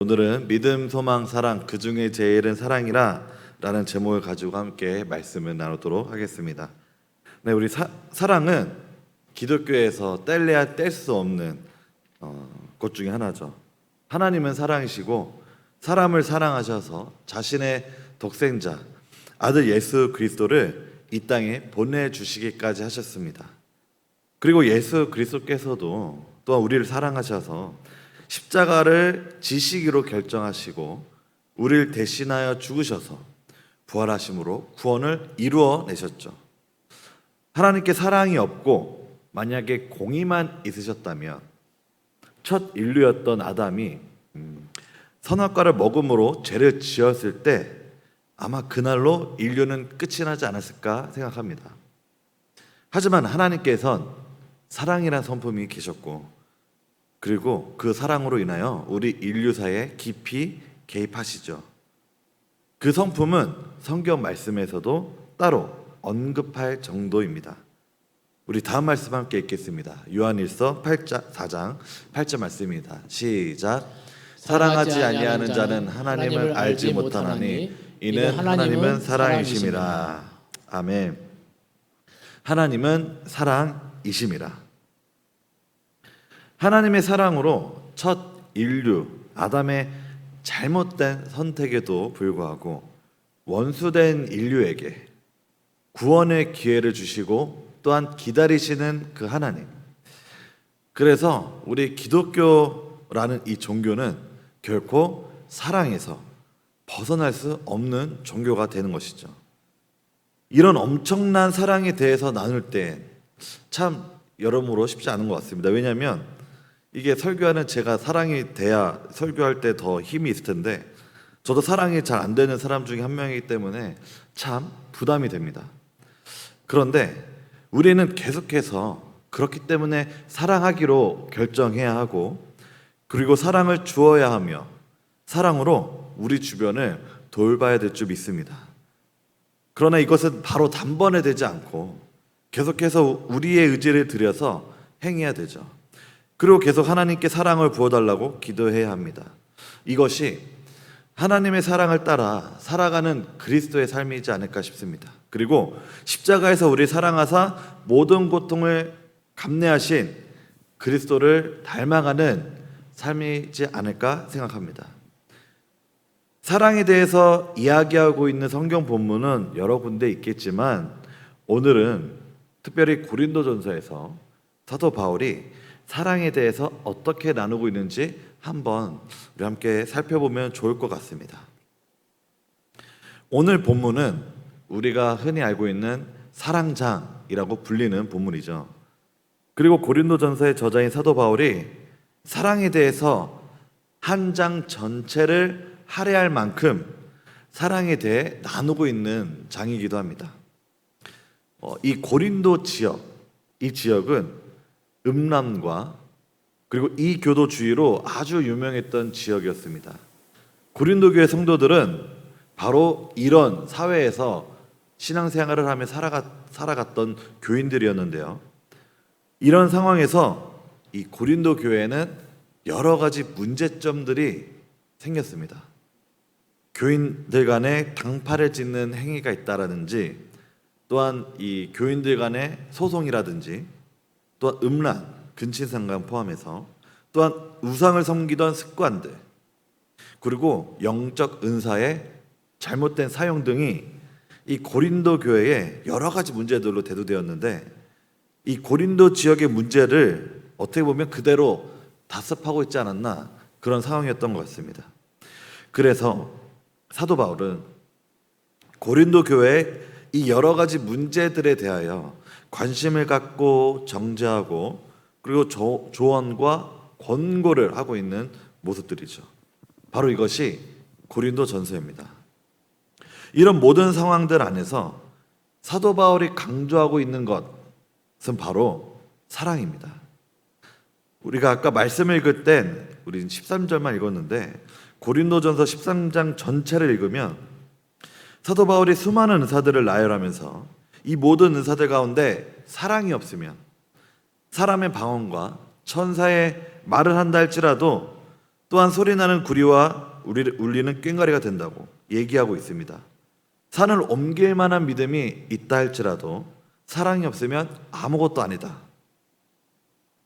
오늘은 믿음, 소망, 사랑, 그 중에 제일은 사랑이라 라는 제목을 가지고 함께 말씀을 나누도록 하겠습니다. 네, 우리 사랑은 기독교에서 뗄래야 뗄 수 없는 것 중에 하나죠. 하나님은 사랑이시고 사람을 사랑하셔서 자신의 독생자 아들 예수 그리스도를 이 땅에 보내주시기까지 하셨습니다. 그리고 예수 그리스도께서도 또한 우리를 사랑하셔서 십자가를 지시기로 결정하시고 우리를 대신하여 죽으셔서 부활하심으로 구원을 이루어 내셨죠. 하나님께 사랑이 없고 만약에 공의만 있으셨다면 첫 인류였던 아담이 선악과를 먹음으로 죄를 지었을 때 아마 그날로 인류는 끝이 나지 않았을까 생각합니다. 하지만 하나님께서는 사랑이라는 성품이 계셨고 그리고 그 사랑으로 인하여 우리 인류사에 깊이 개입하시죠. 그 성품은 성경 말씀에서도 따로 언급할 정도입니다. 우리 다음 말씀 함께 읽겠습니다. 요한일서 4장 8절 말씀입니다. 시작. 사랑하지 아니하는 자는 하나님을 알지 못하나니 이는 하나님은 사랑이심이라. 아멘. 하나님은 사랑이심이라. 하나님의 사랑으로 첫 인류 아담의 잘못된 선택에도 불구하고 원수된 인류에게 구원의 기회를 주시고 또한 기다리시는 그 하나님. 그래서 우리 기독교라는 이 종교는 결코 사랑에서 벗어날 수 없는 종교가 되는 것이죠. 이런 엄청난 사랑에 대해서 나눌 때 참 여러모로 쉽지 않은 것 같습니다. 왜냐하면 이게 설교하는 제가 사랑이 돼야 설교할 때 더 힘이 있을 텐데 저도 사랑이 잘 안 되는 사람 중에 한 명이기 때문에 참 부담이 됩니다. 그런데 우리는 계속해서 그렇기 때문에 사랑하기로 결정해야 하고 그리고 사랑을 주어야 하며 사랑으로 우리 주변을 돌봐야 될 줄 믿습니다. 그러나 이것은 바로 단번에 되지 않고 계속해서 우리의 의지를 들여서 행해야 되죠. 그리고 계속 하나님께 사랑을 부어달라고 기도해야 합니다. 이것이 하나님의 사랑을 따라 살아가는 그리스도의 삶이지 않을까 싶습니다. 그리고 십자가에서 우리를 사랑하사 모든 고통을 감내하신 그리스도를 닮아가는 삶이지 않을까 생각합니다. 사랑에 대해서 이야기하고 있는 성경 본문은 여러 군데 있겠지만 오늘은 특별히 고린도전서에서 사도 바울이 사랑에 대해서 어떻게 나누고 있는지 한번 우리 함께 살펴보면 좋을 것 같습니다. 오늘 본문은 우리가 흔히 알고 있는 사랑장이라고 불리는 본문이죠. 그리고 고린도전서의 저자인 사도 바울이 사랑에 대해서 한 장 전체를 할애할 만큼 사랑에 대해 나누고 있는 장이기도 합니다. 이 고린도 지역, 이 지역은 음란과 그리고 이 교도 주의로 아주 유명했던 지역이었습니다. 고린도 교회 성도들은 바로 이런 사회에서 신앙생활을 하며 살아갔던 교인들이었는데요. 이런 상황에서 이 고린도 교회에는 여러 가지 문제점들이 생겼습니다. 교인들 간에 당파를 짓는 행위가 있다라든지 또한 이 교인들 간의 소송이라든지 또한 음란, 근친상간 포함해서 또한 우상을 섬기던 습관들 그리고 영적 은사의 잘못된 사용 등이 이 고린도 교회에 여러 가지 문제들로 대두되었는데 이 고린도 지역의 문제를 어떻게 보면 그대로 답습하고 있지 않았나 그런 상황이었던 것 같습니다. 그래서 사도 바울은 고린도 교회의 이 여러 가지 문제들에 대하여 관심을 갖고 정죄하고 그리고 조언과 권고를 하고 있는 모습들이죠. 바로 이것이 고린도 전서입니다. 이런 모든 상황들 안에서 사도 바울이 강조하고 있는 것은 바로 사랑입니다. 우리가 아까 말씀을 읽을 땐 우리는 13절만 읽었는데 고린도전서 13장 전체를 읽으면 사도 바울이 수많은 은사들을 나열하면서 이 모든 은사들 가운데 사랑이 없으면 사람의 방언과 천사의 말을 한다 할지라도 또한 소리나는 구리와 울리는 꽹과리가 된다고 얘기하고 있습니다. 산을 옮길 만한 믿음이 있다 할지라도 사랑이 없으면 아무것도 아니다.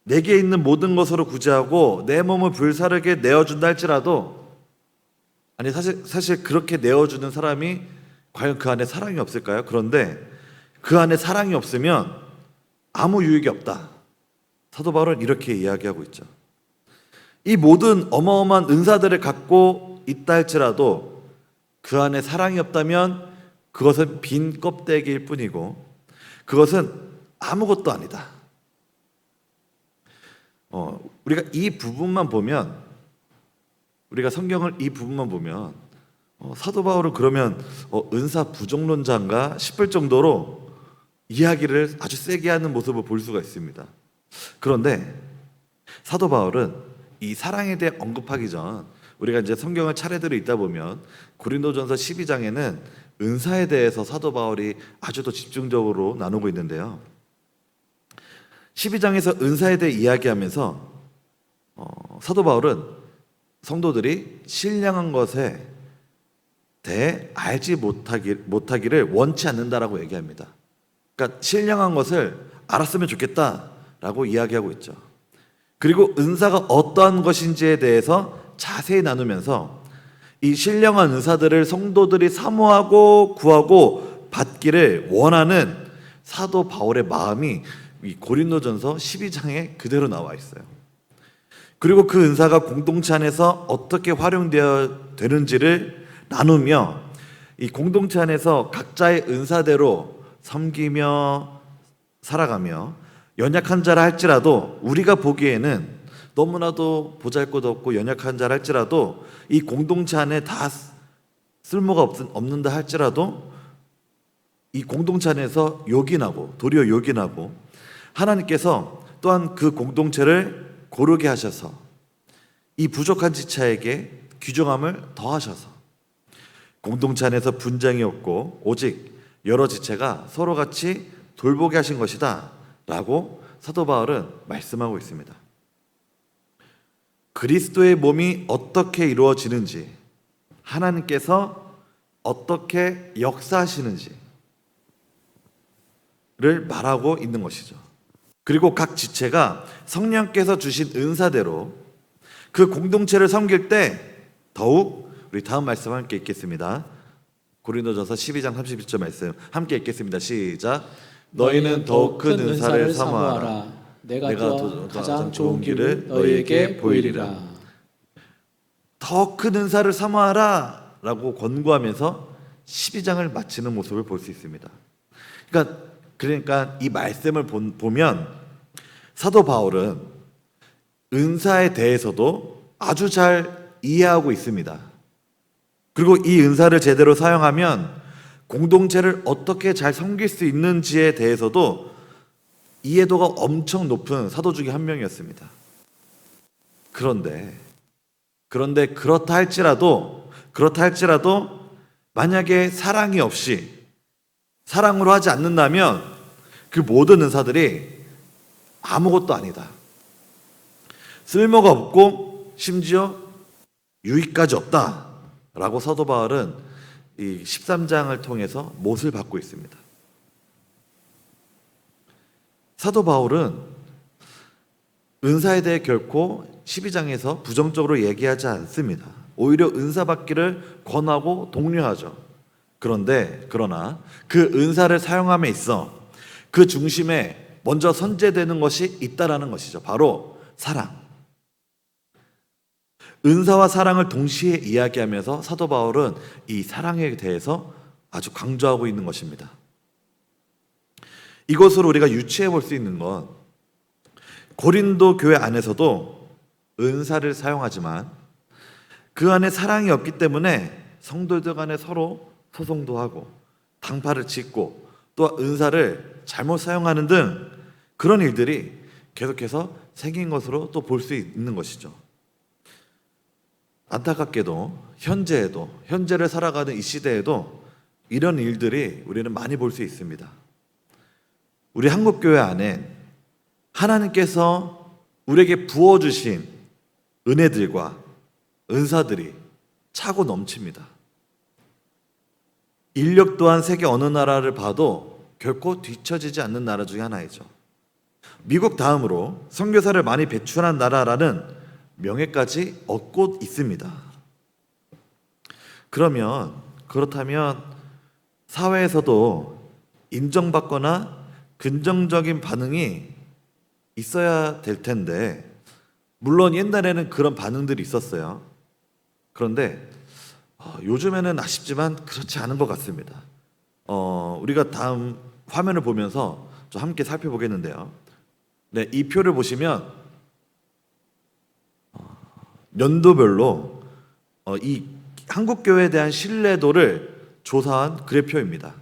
내게 있는 모든 것으로 구제하고 내 몸을 불사르게 내어준다 할지라도, 아니 사실 그렇게 내어주는 사람이 과연 그 안에 사랑이 없을까요? 그런데 그 안에 사랑이 없으면 아무 유익이 없다. 사도 바울은 이렇게 이야기하고 있죠. 이 모든 어마어마한 은사들을 갖고 있다 할지라도 그 안에 사랑이 없다면 그것은 빈 껍데기일 뿐이고 그것은 아무것도 아니다. 우리가 이 부분만 보면, 우리가 성경을 이 부분만 보면 사도 바울은 그러면 은사 부족론자인가 싶을 정도로 이야기를 아주 세게 하는 모습을 볼 수가 있습니다. 그런데 사도 바울은 이 사랑에 대해 언급하기 전, 우리가 이제 성경을 차례대로 읽다 보면 고린도전서 12장에는 은사에 대해서 사도 바울이 아주 더 집중적으로 나누고 있는데요. 12장에서 은사에 대해 이야기하면서 사도 바울은 성도들이 신령한 것에 대해 알지 못하기를 원치 않는다라고 얘기합니다. 그러니까 신령한 것을 알았으면 좋겠다라고 이야기하고 있죠. 그리고 은사가 어떠한 것인지에 대해서 자세히 나누면서 이 신령한 은사들을 성도들이 사모하고 구하고 받기를 원하는 사도 바울의 마음이 이 고린도전서 12장에 그대로 나와 있어요. 그리고 그 은사가 공동체 안에서 어떻게 활용되어 되는지를 나누며 이 공동체 안에서 각자의 은사대로 섬기며 살아가며 연약한 자라 할지라도, 우리가 보기에는 너무나도 보잘것없고 연약한 자라 할지라도 이 공동체 안에 다 쓸모가 없는다 할지라도 이 공동체 안에서 요긴하고, 도리어 요긴하고, 하나님께서 또한 그 공동체를 고르게 하셔서 이 부족한 지체에게 귀중함을 더하셔서 공동체 안에서 분쟁이 없고 오직 여러 지체가 서로 같이 돌보게 하신 것이다 라고 사도 바울은 말씀하고 있습니다. 그리스도의 몸이 어떻게 이루어지는지, 하나님께서 어떻게 역사하시는지를 말하고 있는 것이죠. 그리고 각 지체가 성령께서 주신 은사대로 그 공동체를 섬길 때 더욱, 우리 다음 말씀 함께 읽겠습니다. 고린도전서 12장 31절 말씀 함께 읽겠습니다. 시작. 너희는 더욱 큰 은사를 사모하라. 내가 더 가장 좋은 길을 너희에게 보이리라. 더 큰 은사를 사모하라 라고 권고하면서 12장을 마치는 모습을 볼 수 있습니다. 그러니까 이 말씀을 보면 사도 바울은 은사에 대해서도 아주 잘 이해하고 있습니다. 그리고 이 은사를 제대로 사용하면 공동체를 어떻게 잘 섬길 수 있는지에 대해서도 이해도가 엄청 높은 사도 중에 한 명이었습니다. 그런데 그렇다 할지라도 만약에 사랑이 없이 사랑으로 하지 않는다면 그 모든 은사들이 아무것도 아니다. 쓸모가 없고 심지어 유익까지 없다라고 사도 바울은 이 13장을 통해서 못을 받고 있습니다. 사도 바울은 은사에 대해 결코 12장에서 부정적으로 얘기하지 않습니다. 오히려 은사 받기를 권하고 독려하죠. 그러나 그 은사를 사용함에 있어 그 중심에 먼저 선제되는 것이 있다라는 것이죠. 바로 사랑. 은사와 사랑을 동시에 이야기하면서 사도 바울은 이 사랑에 대해서 아주 강조하고 있는 것입니다. 이것으로 우리가 유추해 볼 수 있는 건, 고린도 교회 안에서도 은사를 사용하지만 그 안에 사랑이 없기 때문에 성도들 간에 서로 소송도 하고 당파를 짓고 또 은사를 잘못 사용하는 등 그런 일들이 계속해서 생긴 것으로 또 볼 수 있는 것이죠. 안타깝게도 현재를 살아가는 이 시대에도 이런 일들이 우리는 많이 볼 수 있습니다. 우리 한국교회 안에 하나님께서 우리에게 부어주신 은혜들과 은사들이 차고 넘칩니다. 인력 또한 세계 어느 나라를 봐도 결코 뒤처지지 않는 나라 중에 하나이죠. 미국 다음으로 선교사를 많이 배출한 나라라는 명예까지 얻고 있습니다. 그렇다면 사회에서도 인정받거나 긍정적인 반응이 있어야 될 텐데, 물론 옛날에는 그런 반응들이 있었어요. 그런데 요즘에는 아쉽지만 그렇지 않은 것 같습니다. 우리가 다음 화면을 보면서 좀 함께 살펴보겠는데요. 네, 이 표를 보시면 연도별로 이 한국 교회에 대한 신뢰도를 조사한 그래프입니다.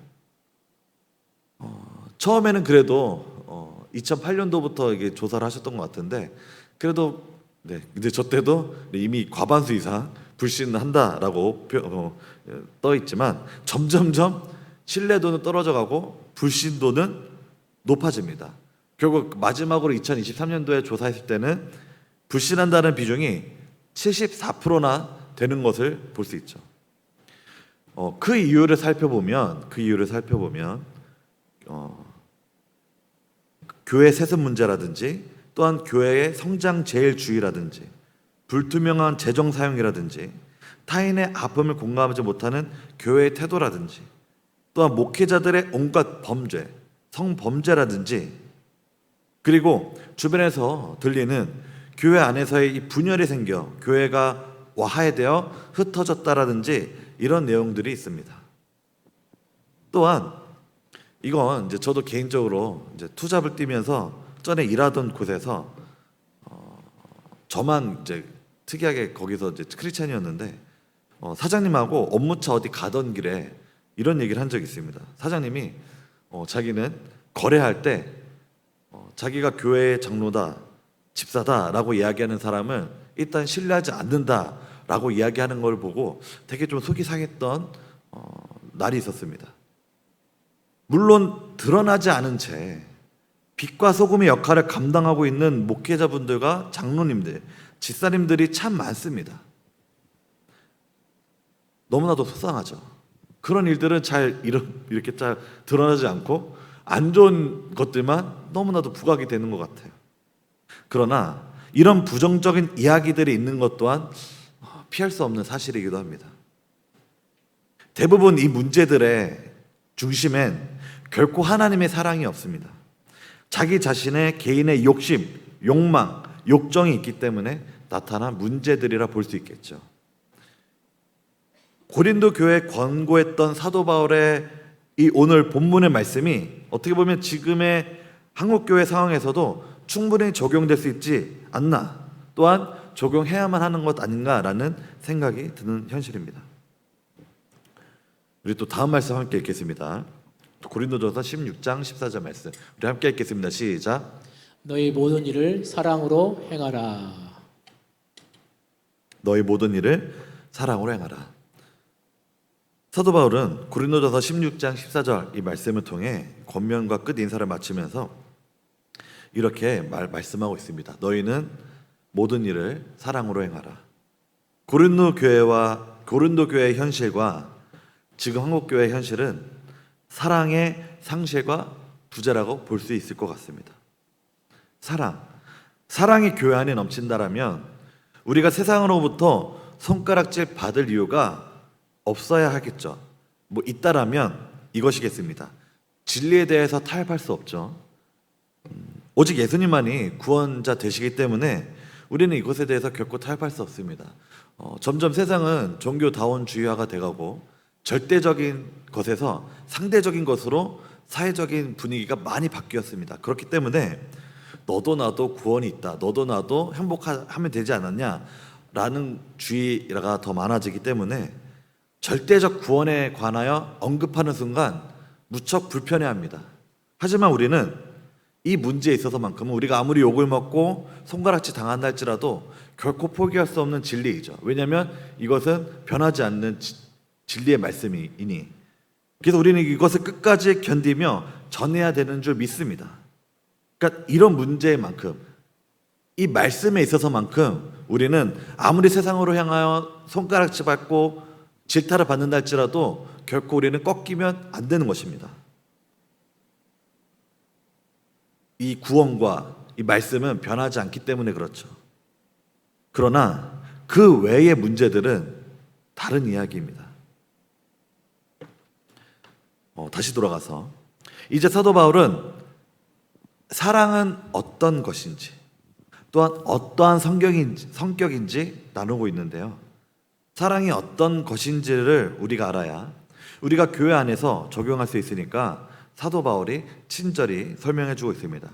처음에는 그래도 2008년도부터 이게 조사를 하셨던 것 같은데, 그래도 네, 근데 저 때도 이미 과반수 이상 불신한다라고 떠 있지만 점점점 신뢰도는 떨어져가고 불신도는 높아집니다. 결국 마지막으로 2023년도에 조사했을 때는 불신한다는 비중이 74%나 되는 것을 볼 수 있죠. 그 이유를 살펴보면 교회 세습 문제라든지, 또한 교회의 성장 제일주의라든지, 불투명한 재정 사용이라든지, 타인의 아픔을 공감하지 못하는 교회의 태도라든지, 또한 목회자들의 온갖 범죄, 성범죄라든지, 그리고 주변에서 들리는 교회 안에서의 이 분열이 생겨 교회가 와해되어 흩어졌다라든지 이런 내용들이 있습니다. 또한 이건 이제 저도 개인적으로 이제 투잡을 뛰면서 전에 일하던 곳에서 저만 이제 특이하게 거기서 이제 크리스찬이었는데 사장님하고 업무차 어디 가던 길에 이런 얘기를 한 적이 있습니다. 사장님이 자기는 거래할 때 자기가 교회의 장로다, 집사다라고 이야기하는 사람을 일단 신뢰하지 않는다라고 이야기하는 걸 보고 되게 좀 속이 상했던 날이 있었습니다. 물론 드러나지 않은 채 빛과 소금의 역할을 감당하고 있는 목회자분들과 장로님들, 집사님들이 참 많습니다. 너무나도 속상하죠. 그런 일들은 이렇게 잘 드러나지 않고 안 좋은 것들만 너무나도 부각이 되는 것 같아요. 그러나 이런 부정적인 이야기들이 있는 것 또한 피할 수 없는 사실이기도 합니다. 대부분 이 문제들의 중심엔 결코 하나님의 사랑이 없습니다. 자기 자신의 개인의 욕심, 욕망, 욕정이 있기 때문에 나타난 문제들이라 볼 수 있겠죠. 고린도 교회에 권고했던 사도 바울의 이 오늘 본문의 말씀이 어떻게 보면 지금의 한국교회 상황에서도 충분히 적용될 수 있지 않나, 또한 적용해야만 하는 것 아닌가라는 생각이 드는 현실입니다. 우리 또 다음 말씀 함께 읽겠습니다. 고린도전서 16장 14절 말씀 우리 함께 읽겠습니다. 시작. 너희 모든 일을 사랑으로 행하라. 너희 모든 일을 사랑으로 행하라. 사도 바울은 고린도전서 16장 14절 이 말씀을 통해 권면과 끝 인사를 마치면서 이렇게 말씀하고 있습니다. 너희는 모든 일을 사랑으로 행하라. 고린도 교회의 현실과 지금 한국 교회의 현실은 사랑의 상실과 부재라고 볼 수 있을 것 같습니다. 사랑이 교회 안에 넘친다라면 우리가 세상으로부터 손가락질 받을 이유가 없어야 하겠죠. 있다라면 이것이겠습니다. 진리에 대해서 타협할 수 없죠. 오직 예수님만이 구원자 되시기 때문에 우리는 이것에 대해서 결코 타협할 수 없습니다. 점점 세상은 종교다원주의화가 돼가고 절대적인 것에서 상대적인 것으로 사회적인 분위기가 많이 바뀌었습니다. 그렇기 때문에 너도 나도 구원이 있다, 너도 나도 행복하면 되지 않았냐 라는 주의가 더 많아지기 때문에 절대적 구원에 관하여 언급하는 순간 무척 불편해합니다. 하지만 우리는 이 문제에 있어서만큼은 우리가 아무리 욕을 먹고 손가락질 당한다 할지라도 결코 포기할 수 없는 진리이죠. 왜냐하면 이것은 변하지 않는 진리의 말씀이니, 그래서 우리는 이것을 끝까지 견디며 전해야 되는 줄 믿습니다. 그러니까 이런 문제만큼 이 말씀에 있어서만큼 우리는 아무리 세상으로 향하여 손가락질 받고 질타를 받는다 할지라도 결코 우리는 꺾이면 안 되는 것입니다. 이 구원과 이 말씀은 변하지 않기 때문에 그렇죠. 그러나 그 외의 문제들은 다른 이야기입니다. 다시 돌아가서 이제 사도 바울은 사랑은 어떤 것인지 또한 어떠한 성격인지 나누고 있는데요. 사랑이 어떤 것인지를 우리가 알아야 우리가 교회 안에서 적용할 수 있으니까 사도 바울이 친절히 설명해 주고 있습니다.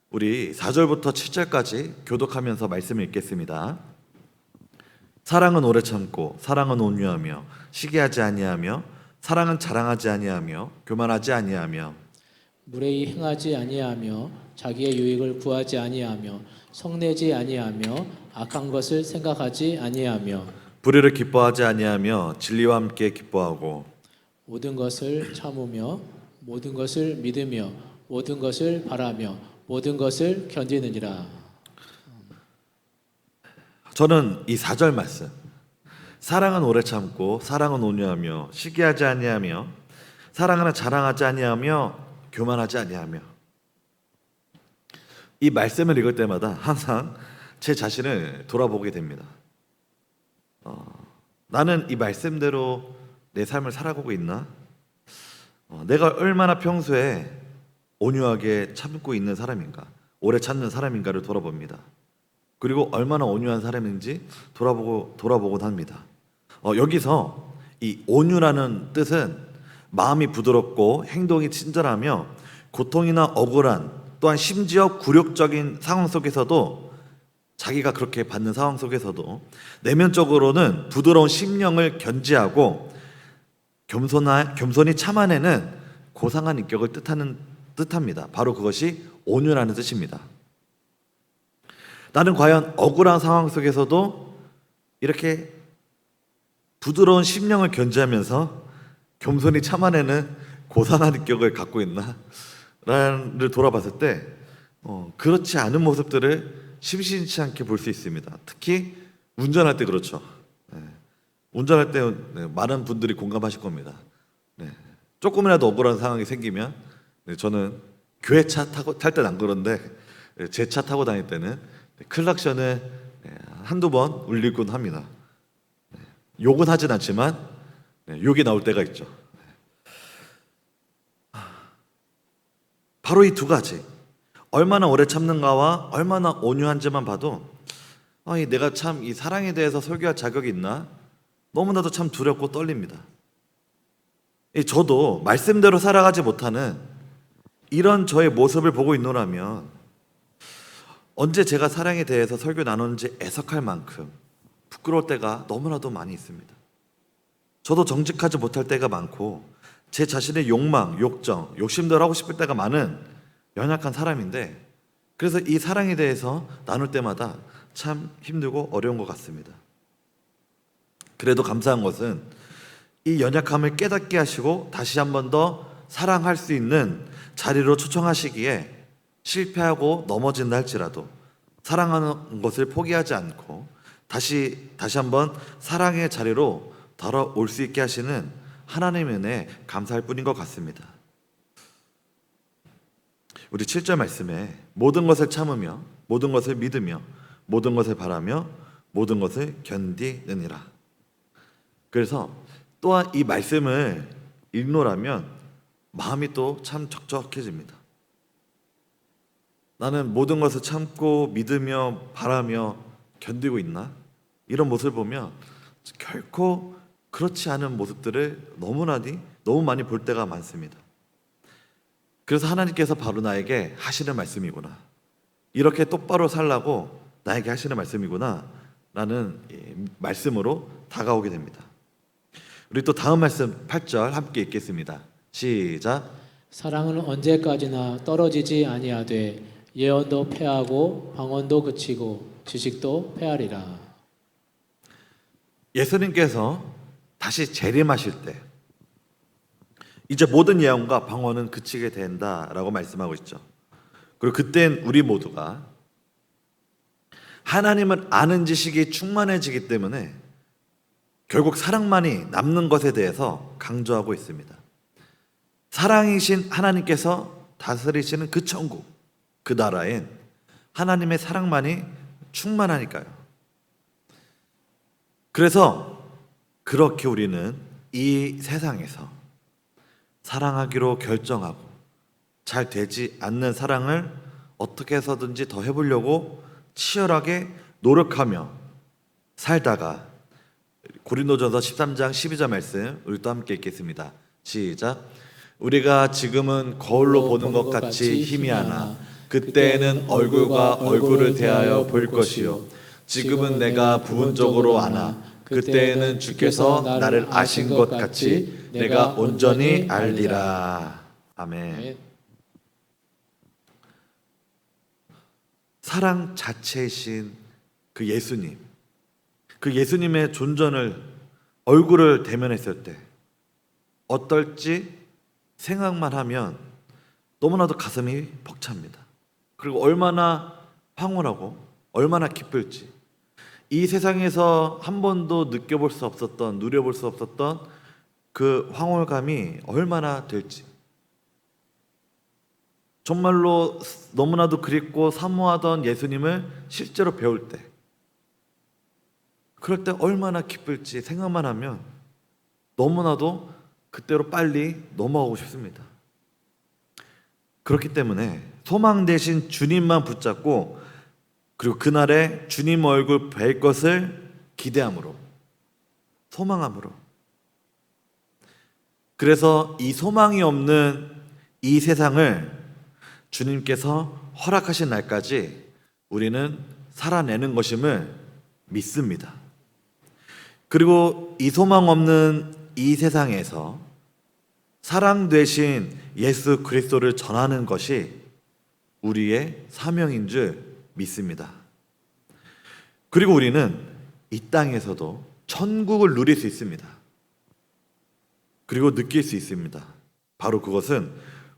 우리 4절부터 7절까지 교독하면서 말씀을 읽겠습니다. 사랑은 오래 참고 사랑은 온유하며 시기하지 아니하며 사랑은 자랑하지 아니하며 교만하지 아니하며 무례히 행하지 아니하며 자기의 유익을 구하지 아니하며 성내지 아니하며 악한 것을 생각하지 아니하며 불의를 기뻐하지 아니하며 진리와 함께 기뻐하고 모든 것을 참으며 모든 것을 믿으며 모든 것을 바라며 모든 것을 견디느니라. 저는 이 4절 말씀 사랑은 오래 참고 사랑은 온유하며 시기하지 아니하며 사랑은 자랑하지 아니하며 교만하지 아니하며 이 말씀을 읽을 때마다 항상 제 자신을 돌아보게 됩니다. 나는 이 말씀대로 내 삶을 살아가고 있나? 내가 얼마나 평소에 온유하게 참고 있는 사람인가? 오래 참는 사람인가를 돌아봅니다. 그리고 얼마나 온유한 사람인지 돌아보곤 합니다. 여기서 이 온유라는 뜻은 마음이 부드럽고 행동이 친절하며 고통이나 억울한 또한 심지어 굴욕적인 상황 속에서도 자기가 그렇게 받는 상황 속에서도 내면적으로는 부드러운 심령을 견지하고 겸손히 참아내는 고상한 인격을 뜻합니다. 바로 그것이 온유라는 뜻입니다. 나는 과연 억울한 상황 속에서도 이렇게 부드러운 심령을 견지하면서 겸손히 참아내는 고상한 인격을 갖고 있나? 라를 돌아봤을 때 그렇지 않은 모습들을 심심치 않게 볼 수 있습니다. 특히 운전할 때 그렇죠. 운전할 때 많은 분들이 공감하실 겁니다. 조금이라도 억울한 상황이 생기면 저는 교회 차 탈 때는 안 그런데 제 차 타고 다닐 때는 클락션을 한두 번 울리곤 합니다. 욕은 하진 않지만 욕이 나올 때가 있죠. 바로 이 두 가지 얼마나 오래 참는가와 얼마나 온유한지만 봐도 내가 참 이 사랑에 대해서 설교할 자격이 있나? 너무나도 참 두렵고 떨립니다. 저도 말씀대로 살아가지 못하는 이런 저의 모습을 보고 있노라면 언제 제가 사랑에 대해서 설교 나누는지 애석할 만큼 부끄러울 때가 너무나도 많이 있습니다. 저도 정직하지 못할 때가 많고 제 자신의 욕망, 욕정, 욕심대로 하고 싶을 때가 많은 연약한 사람인데 그래서 이 사랑에 대해서 나눌 때마다 참 힘들고 어려운 것 같습니다. 그래도 감사한 것은 이 연약함을 깨닫게 하시고 다시 한 번 더 사랑할 수 있는 자리로 초청하시기에 실패하고 넘어진다 할지라도 사랑하는 것을 포기하지 않고 다시 한번 사랑의 자리로 돌아올 수 있게 하시는 하나님의 은혜에 감사할 뿐인 것 같습니다. 우리 7절 말씀에 모든 것을 참으며 모든 것을 믿으며 모든 것을 바라며 모든 것을 견디느니라. 그래서 또한 이 말씀을 읽노라면 마음이 또 참 적적해집니다. 나는 모든 것을 참고 믿으며 바라며 견디고 있나? 이런 모습을 보면 결코 그렇지 않은 모습들을 너무 많이 볼 때가 많습니다. 그래서 하나님께서 바로 나에게 하시는 말씀이구나. 이렇게 똑바로 살라고 나에게 하시는 말씀이구나. 라는 말씀으로 다가오게 됩니다. 우리 또 다음 말씀 8절 함께 읽겠습니다. 시작. 사랑은 언제까지나 떨어지지 아니하되 예언도 패하고 방언도 그치고 지식도 패하리라. 예수님께서 다시 재림하실 때 이제 모든 예언과 방언은 그치게 된다라고 말씀하고 있죠. 그리고 그땐 우리 모두가 하나님을 아는 지식이 충만해지기 때문에 결국 사랑만이 남는 것에 대해서 강조하고 있습니다. 사랑이신 하나님께서 다스리시는 그 천국, 그 나라엔 하나님의 사랑만이 충만하니까요. 그래서 그렇게 우리는 이 세상에서 사랑하기로 결정하고 잘 되지 않는 사랑을 어떻게 해서든지 더 해보려고 치열하게 노력하며 살다가 고린도전서 13장 12절 말씀 우리 또 함께 읽겠습니다. 시작. 우리가 지금은 거울로 보는 것 같이 희미하나 그때에는 얼굴과 얼굴을 대하여 볼 것이요 지금은 내가 부분적으로 아나 그때에는 주께서 나를 아신 것 같이 내가 온전히 알리라. 아멘. 사랑 자체이신 그 예수님, 그 예수님의 존전을 얼굴을 대면했을 때 어떨지 생각만 하면 너무나도 가슴이 벅찹니다. 그리고 얼마나 황홀하고 얼마나 기쁠지, 이 세상에서 한 번도 느껴볼 수 없었던, 누려볼 수 없었던 그 황홀감이 얼마나 될지, 정말로 너무나도 그립고 사모하던 예수님을 실제로 배울 때, 그럴 때 얼마나 기쁠지 생각만 하면 너무나도 그때로 빨리 넘어가고 싶습니다. 그렇기 때문에 소망 대신 주님만 붙잡고, 그리고 그날에 주님 얼굴 뵐 것을 기대함으로, 소망함으로, 그래서 이 소망이 없는 이 세상을 주님께서 허락하신 날까지 우리는 살아내는 것임을 믿습니다. 그리고 이 소망 없는 이 세상에서 사랑 되신 예수 그리스도를 전하는 것이 우리의 사명인 줄 믿습니다. 그리고 우리는 이 땅에서도 천국을 누릴 수 있습니다. 그리고 느낄 수 있습니다. 바로 그것은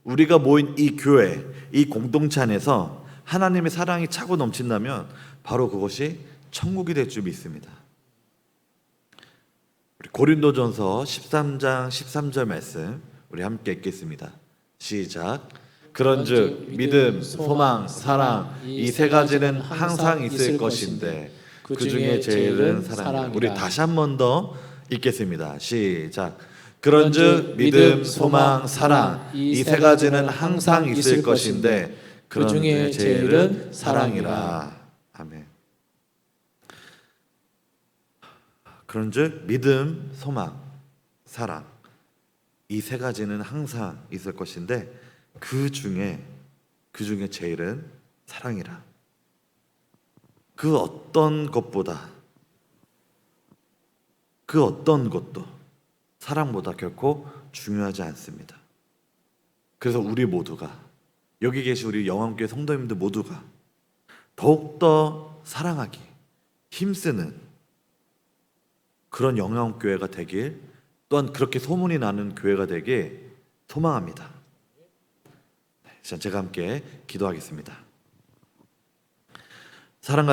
우리가 모인 이 교회, 이 공동체 안에서 하나님의 사랑이 차고 넘친다면 바로 그것이 천국이 될 줄 믿습니다. 우리 고린도전서 13장 13절 말씀 우리 함께 읽겠습니다. 시작. 그런즉 믿음, 소망, 사랑 이 세 가지는 항상 있을 것인데 그 중에 제일은 사랑이라. 우리 다시 한 번 더 읽겠습니다. 시작. 그런즉 믿음, 소망, 사랑 이 세 가지는 항상 있을 것인데 그 중에 제일은 사랑이라. 아멘. 그런즉 믿음, 소망, 사랑 이 세 가지는 항상 있을 것인데 그 중에 제일은 사랑이라. 그 어떤 것보다, 그 어떤 것도 사랑보다 결코 중요하지 않습니다. 그래서 우리 모두가, 여기 계신 우리 영암교회 성도님들 모두가 더욱더 사랑하기 힘쓰는 그런 영암교회가 되길, 또한 그렇게 소문이 나는 교회가 되길 소망합니다. 제가 함께 기도하겠습니다. 사랑